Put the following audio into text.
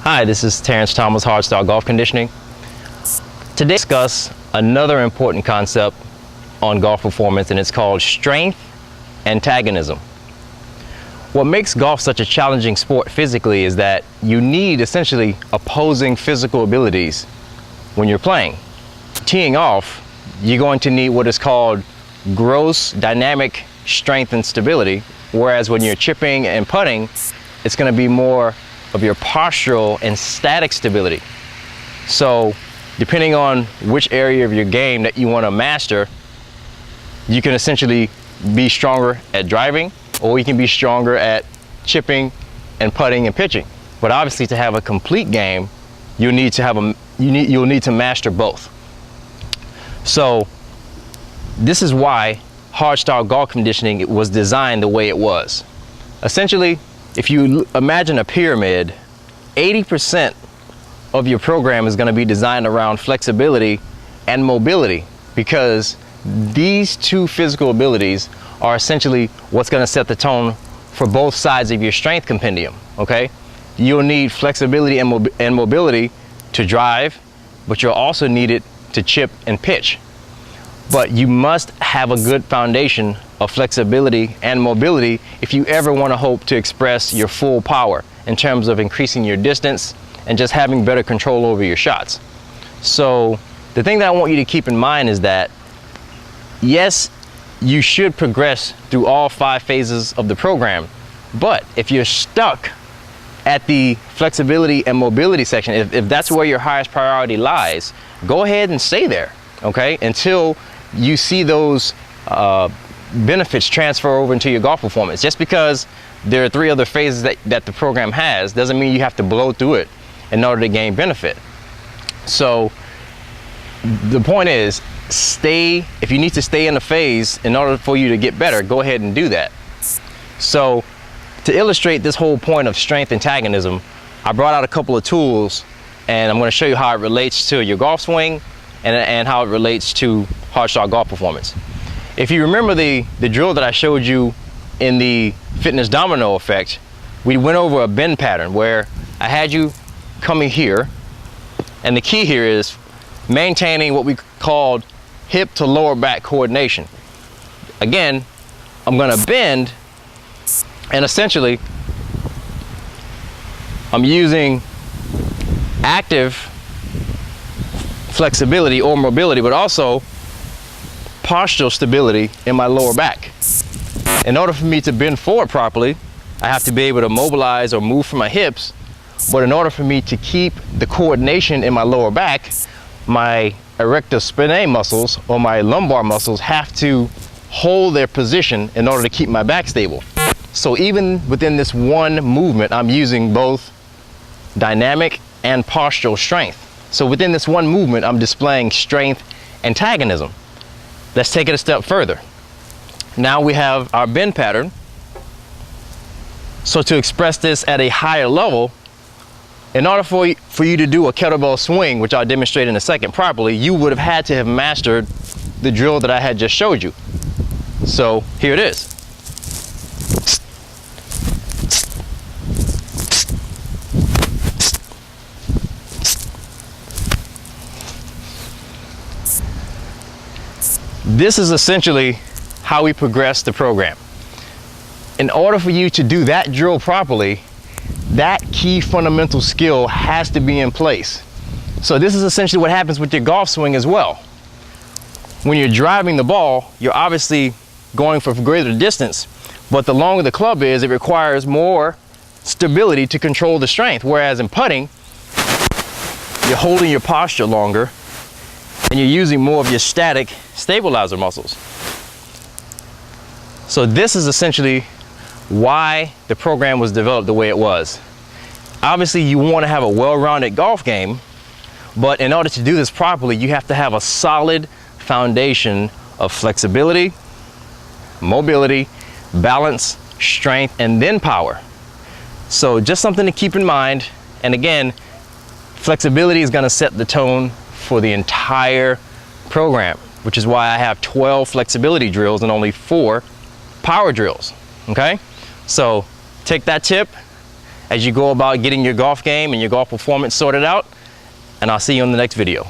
Hi, this is Terrence Thomas, Hardstyle Golf Conditioning. Today, we discuss another important concept on golf performance, and it's called strength antagonism. What makes golf such a challenging sport physically is that you need essentially opposing physical abilities when you're playing. Teeing off, you're going to need what is called gross dynamic strength and stability, whereas when you're chipping and putting, it's going to be more of your postural and static stability. So depending on which area of your game that you want to master, you can essentially be stronger at driving, or you can be stronger at chipping and putting and pitching. But obviously, to have a complete game, you'll need to master both. So this is why hardstyle golf conditioning was designed the way it was. Essentially, if you imagine a pyramid, 80% of your program is going to be designed around flexibility and mobility, because these two physical abilities are essentially what's going to set the tone for both sides of your strength compendium. Okay, you'll need flexibility and mobility to drive, but you'll also need it to chip and pitch. But you must have a good foundation of flexibility and mobility if you ever want to hope to express your full power in terms of increasing your distance and just having better control over your shots. So the thing that I want you to keep in mind is that, yes, you should progress through all 5 phases of the program, but if you're stuck at the flexibility and mobility section, if that's where your highest priority lies, go ahead and stay there, okay, until you see those benefits transfer over into your golf performance. Just because there are 3 other phases that the program has doesn't mean you have to blow through it in order to gain benefit. So the point is, if you need to stay in a phase in order for you to get better, go ahead and do that. So to illustrate this whole point of strength antagonism, I brought out a couple of tools, and I'm going to show you how it relates to your golf swing and how it relates to hardstyle golf performance. If you remember the drill that I showed you in the fitness domino effect, we went over a bend pattern where I had you coming here, and the key here is maintaining what we called hip to lower back coordination. Again, I'm going to bend, and essentially I'm using active flexibility or mobility, but also postural stability in my lower back. In order for me to bend forward properly, I have to be able to mobilize or move from my hips, but in order for me to keep the coordination in my lower back, my erector spinae muscles or my lumbar muscles have to hold their position in order to keep my back stable. So even within this one movement, I'm using both dynamic and postural strength. So within this one movement, I'm displaying strength antagonism. Let's take it a step further. Now we have our bend pattern. So to express this at a higher level, in order for you to do a kettlebell swing, which I'll demonstrate in a second properly, you would have had to have mastered the drill that I had just showed you. So here it is. This is essentially how we progress the program. In order for you to do that drill properly, that key fundamental skill has to be in place. So this is essentially what happens with your golf swing as well. When you're driving the ball, you're obviously going for greater distance, but the longer the club is, it requires more stability to control the strength. Whereas in putting, you're holding your posture longer and you're using more of your static stabilizer muscles. So this is essentially why the program was developed the way it was. Obviously, you want to have a well-rounded golf game, but in order to do this properly, you have to have a solid foundation of flexibility, mobility, balance, strength, and then power. So just something to keep in mind. And again, flexibility is going to set the tone for the entire program, which is why I have 12 flexibility drills and only 4 power drills. Okay, so take that tip as you go about getting your golf game and your golf performance sorted out, and I'll see you in the next video.